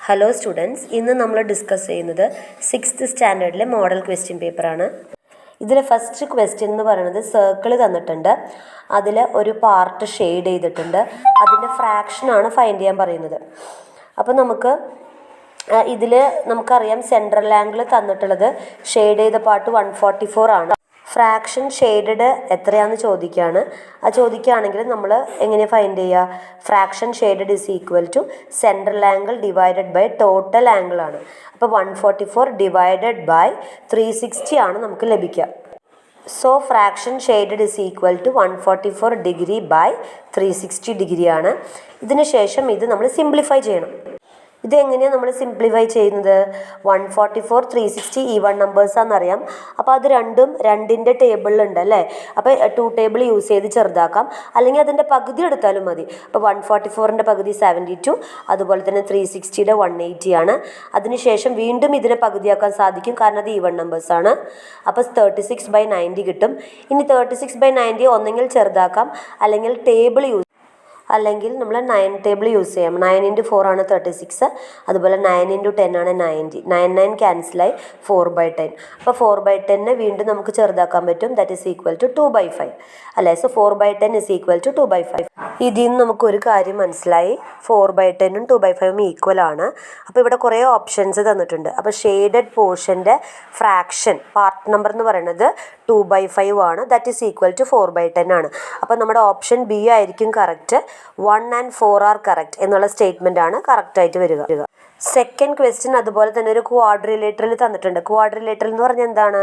Hello students, ഇന്ന് നമ്മൾ discuss ചെയ്യുന്നത് 6th സ്റ്റാൻഡേർഡിലെ മോഡൽ ക്വസ്റ്റ്യൻ പേപ്പറാണ്. ഇതിലെ ഫസ്റ്റ് ക്വസ്റ്റ്യൻ എന്ന് പറയുന്നത് സർക്കിൾ തന്നിട്ടുണ്ട്, അതിൽ ഒരു പാർട്ട് ഷെയ്ഡ് ചെയ്തിട്ടുണ്ട്, അതിൻ്റെ ഫ്രാക്ഷനാണ് ഫൈൻഡ് ചെയ്യാൻ പറയുന്നത്. അപ്പോൾ ഇതിൽ നമുക്കറിയാം സെൻട്രൽ ആംഗിൾ തന്നിട്ടുള്ളത് ഷെയ്ഡ് ചെയ്ത പാർട്ട് 144 ആണ്. ഫ്രാക്ഷൻ ഷെയ്ഡഡ് എത്രയാണെന്ന് ചോദിക്കുകയാണ്. ചോദിക്കുകയാണെങ്കിൽ നമ്മൾ എങ്ങനെ ഫൈൻഡ് ചെയ്യുക? Fraction shaded is equal to central angle divided by total angle ആണ്. അപ്പോൾ 144 ഡിവൈഡഡ് ബൈ 360 ആണ് നമുക്ക് ലഭിക്കുക. So fraction shaded is equal to 144 degree by 360 degree ആണ്. ഇതിന് ശേഷം ഇത് നമ്മൾ സിംപ്ലിഫൈ ചെയ്യണം. ഇതെങ്ങനെയാണ് നമ്മൾ സിംപ്ലിഫൈ ചെയ്യുന്നത്? 144, 360 ഈവൺ നമ്പേഴ്സാണെന്നറിയാം. അപ്പോൾ അത് രണ്ടിൻ്റെ ടേബിളിലുണ്ട് അല്ലേ? അപ്പോൾ 2 ടേബിൾ യൂസ് ചെയ്ത് ചെറുതാക്കാം, അല്ലെങ്കിൽ അതിൻ്റെ പകുതി എടുത്താലും മതി. അപ്പോൾ 144ൻ്റെ പകുതി 72, അതുപോലെ തന്നെ 360യുടെ 180 ആണ്. അതിനുശേഷം വീണ്ടും ഇതിനെ പകുതിയാക്കാൻ സാധിക്കും, കാരണം അത് ഈവൺ നമ്പേഴ്സാണ്. അപ്പോൾ 36/90 കിട്ടും. ഇനി 36/90 ഒന്നെങ്കിൽ ചെറുതാക്കാം, അല്ലെങ്കിൽ നമ്മൾ 9 ടേബിൾ യൂസ് ചെയ്യാം. 9 × 4 ആണ് 36, അതുപോലെ 9 × 10 ആണ് 90. 9 ക്യാൻസലായി 4/10. അപ്പോൾ 4/10 വീണ്ടും നമുക്ക് ചെറുതാക്കാൻ പറ്റും. ദാറ്റ് ഈസ് ഈക്വൽ ടു 2/5 അല്ലേ? So 4/10 is equal to 2/5. ഇതിൽ നിന്ന് നമുക്കൊരു കാര്യം മനസ്സിലായി, 4/10ഉം 2/5ഉം ഈക്വൽ ആണ്. അപ്പോൾ ഇവിടെ കുറേ ഓപ്ഷൻസ് തന്നിട്ടുണ്ട്. അപ്പോൾ ഷെയ്ഡഡ് പോർഷൻ്റെ ഫ്രാക്ഷൻ പാർട്ട് നമ്പർ എന്ന് പറയുന്നത് 2/5 ആണ്. ദാറ്റ് ഈസ് ഈക്വൽ ടു 4/10 ആണ്. അപ്പോൾ നമ്മുടെ ഓപ്ഷൻ ബി ആയിരിക്കും കറക്റ്റ്. 1 and 4 ആർ കറക്റ്റ് എന്നുള്ള സ്റ്റേറ്റ്മെൻ്റ് ആണ് കറക്റ്റായിട്ട് വരിക. സെക്കൻഡ് ക്വസ്റ്റ്യൻ അതുപോലെ തന്നെ ഒരു ക്വാഡ്രിലേറ്ററിൽ തന്നിട്ടുണ്ട്. ക്വാഡ്രിലേറ്ററൽ എന്ന് പറഞ്ഞാൽ എന്താണ്?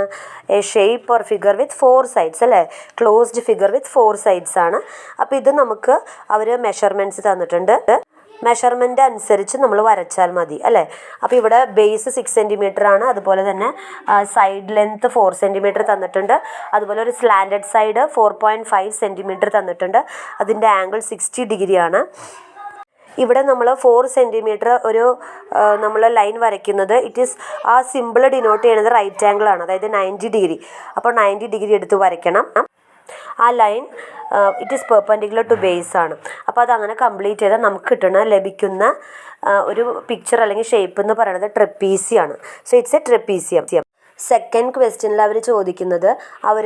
A shape or figure with 4 sides അല്ലേ? ക്ലോസ്ഡ് ഫിഗർ വിത്ത് 4 സൈഡ്സ് ആണ്. അപ്പോൾ ഇത് നമുക്ക് അവർ മെഷർമെൻറ്റ്സ് തന്നിട്ടുണ്ട്. മെഷർമെൻ്റ് അനുസരിച്ച് നമ്മൾ വരച്ചാൽ മതി അല്ലേ? അപ്പോൾ ഇവിടെ ബേസ് 6 സെൻറ്റിമീറ്റർ ആണ്, അതുപോലെ തന്നെ സൈഡ് ലെങ്ത്ത് 4 സെൻറ്റിമീറ്റർ തന്നിട്ടുണ്ട്, അതുപോലെ ഒരു സ്ലാൻഡഡ് സൈഡ് 4.5 സെൻറ്റിമീറ്റർ തന്നിട്ടുണ്ട്. അതിൻ്റെ ആംഗിൾ 60 ഡിഗ്രി ആണ്. ഇവിടെ നമ്മൾ 4 സെൻറ്റിമീറ്റർ നമ്മൾ ലൈൻ വരയ്ക്കുന്നത്, ആ സിമ്പിൾ ഡിനോട്ട് ചെയ്യുന്നത് റൈറ്റ് ആംഗിൾ ആണ്, അതായത് 90 ഡിഗ്രി. അപ്പോൾ 90 ഡിഗ്രി എടുത്ത് വരയ്ക്കണം. ആ line it is perpendicular to base ആണ്. അപ്പോൾ അതങ്ങനെ കംപ്ലീറ്റ് ചെയ്താൽ നമുക്ക് ലഭിക്കുന്ന ഒരു പിക്ചർ അല്ലെങ്കിൽ ഷേപ്പ് എന്ന് പറയുന്നത് ട്രപ്പീസിയാണ്. So it's a trapezium. Second ക്വസ്റ്റ്യനിൽ അവർ ചോദിക്കുന്നത്, അവർ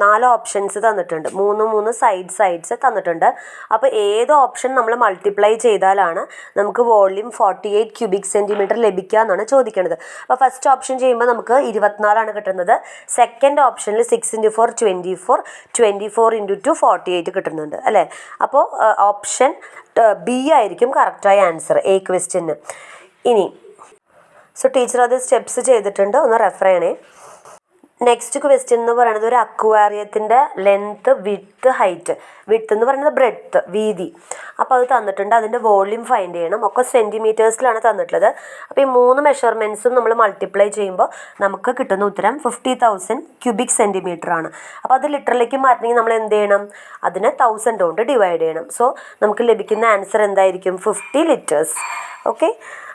4 ഓപ്ഷൻസ് തന്നിട്ടുണ്ട്, 3 സൈഡ്സ് തന്നിട്ടുണ്ട്. അപ്പോൾ ഏത് ഓപ്ഷൻ നമ്മൾ മൾട്ടിപ്ലൈ ചെയ്താലാണ് നമുക്ക് വോള്യൂം 48 ക്യൂബിക് സെൻറ്റിമീറ്റർ ലഭിക്കുക എന്നാണ് ചോദിക്കുന്നത്. അപ്പോൾ ഫസ്റ്റ് ഓപ്ഷൻ ചെയ്യുമ്പോൾ നമുക്ക് 24 കിട്ടുന്നത്. സെക്കൻഡ് ഓപ്ഷനിൽ 6 × 4 24, 24 × 2 48 കിട്ടുന്നുണ്ട് അല്ലേ? അപ്പോൾ ഓപ്ഷൻ ബി ആയിരിക്കും കറക്റ്റായ ആൻസർ എ ക്വസ്റ്റ്യന്. ഇനി ടീച്ചർ അത് സ്റ്റെപ്സ് ചെയ്തിട്ടുണ്ട്, ഒന്ന് റെഫർ ചെയ്യണേ. നെക്സ്റ്റ് ക്വസ്റ്റ്യൻ എന്ന് പറയുന്നത് ഒരു അക്വാറിയത്തിൻ്റെ ലെങ്ത്ത്, ഹൈറ്റ്. വിഡ്ത്ത് എന്ന് പറയുന്നത് ബ്രെഡ്ത്ത്, വീതി. അപ്പോൾ അത് തന്നിട്ടുണ്ട്. അതിൻ്റെ വോള്യൂം ഫൈൻഡ് ചെയ്യണം. ഒക്കെ സെൻറ്റിമീറ്റേഴ്സിലാണ് തന്നിട്ടുള്ളത്. അപ്പോൾ ഈ 3 മെഷർമെൻറ്റ്സും നമ്മൾ മൾട്ടിപ്ലൈ ചെയ്യുമ്പോൾ നമുക്ക് കിട്ടുന്ന ഉത്തരം 50,000 ക്യൂബിക് സെൻറ്റിമീറ്റർ ആണ്. അപ്പോൾ അത് ലിറ്ററിലേക്ക് മാറ്റണമെങ്കിൽ നമ്മൾ എന്ത് ചെയ്യണം? അതിനെ 1000 കൊണ്ട് ഡിവൈഡ് ചെയ്യണം. സോ നമുക്ക് ലഭിക്കുന്ന ആൻസർ എന്തായിരിക്കും? 50 ലിറ്റേഴ്സ്. ഓക്കെ,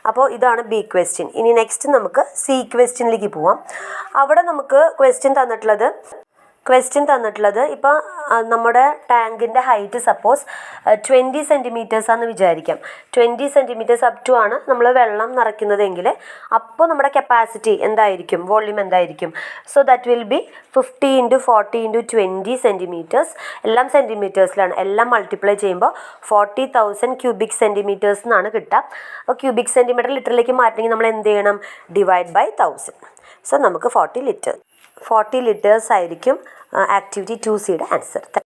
അപ്പോൾ ഇതാണ് ബി ക്വസ്റ്റ്യൻ. ഇനി നെക്സ്റ്റ് നമുക്ക് സി ക്വസ്റ്റ്യനിലേക്ക് പോവാം. അവിടെ നമുക്ക് ക്വസ്റ്റ്യൻ തന്നിട്ടുള്ളത് ഇപ്പോൾ നമ്മുടെ ടാങ്കിൻ്റെ ഹൈറ്റ് സപ്പോസ് 20 സെൻറ്റിമീറ്റേഴ്സ് ആണെന്ന് വിചാരിക്കാം. 20 സെൻറ്റിമീറ്റേഴ്സ് അപ് ടു ആണ് നമ്മൾ വെള്ളം നിറയ്ക്കുന്നതെങ്കിൽ അപ്പോൾ നമ്മുടെ കപ്പാസിറ്റി എന്തായിരിക്കും? വോള്യൂം എന്തായിരിക്കും? So that will be 50 × 40 × 20 centimetres. എല്ലാം സെൻറ്റിമീറ്റേഴ്സിലാണ്. എല്ലാം മൾട്ടിപ്ലൈ ചെയ്യുമ്പോൾ 40,000 ക്യൂബിക് സെൻറ്റിമീറ്റേഴ്സ് എന്നാണ് കിട്ടുക. അപ്പോൾ ക്യൂബിക് സെൻറ്റിമീറ്റർ ലിറ്ററിലേക്ക് മാറ്റണമെങ്കിൽ നമ്മൾ എന്ത് ചെയ്യണം? Divide by 1000. സോ നമുക്ക് 40 ലിറ്റേഴ്സ് ആയിരിക്കും ആക്ടിവിറ്റി 2Cയുടെ ആൻസർ.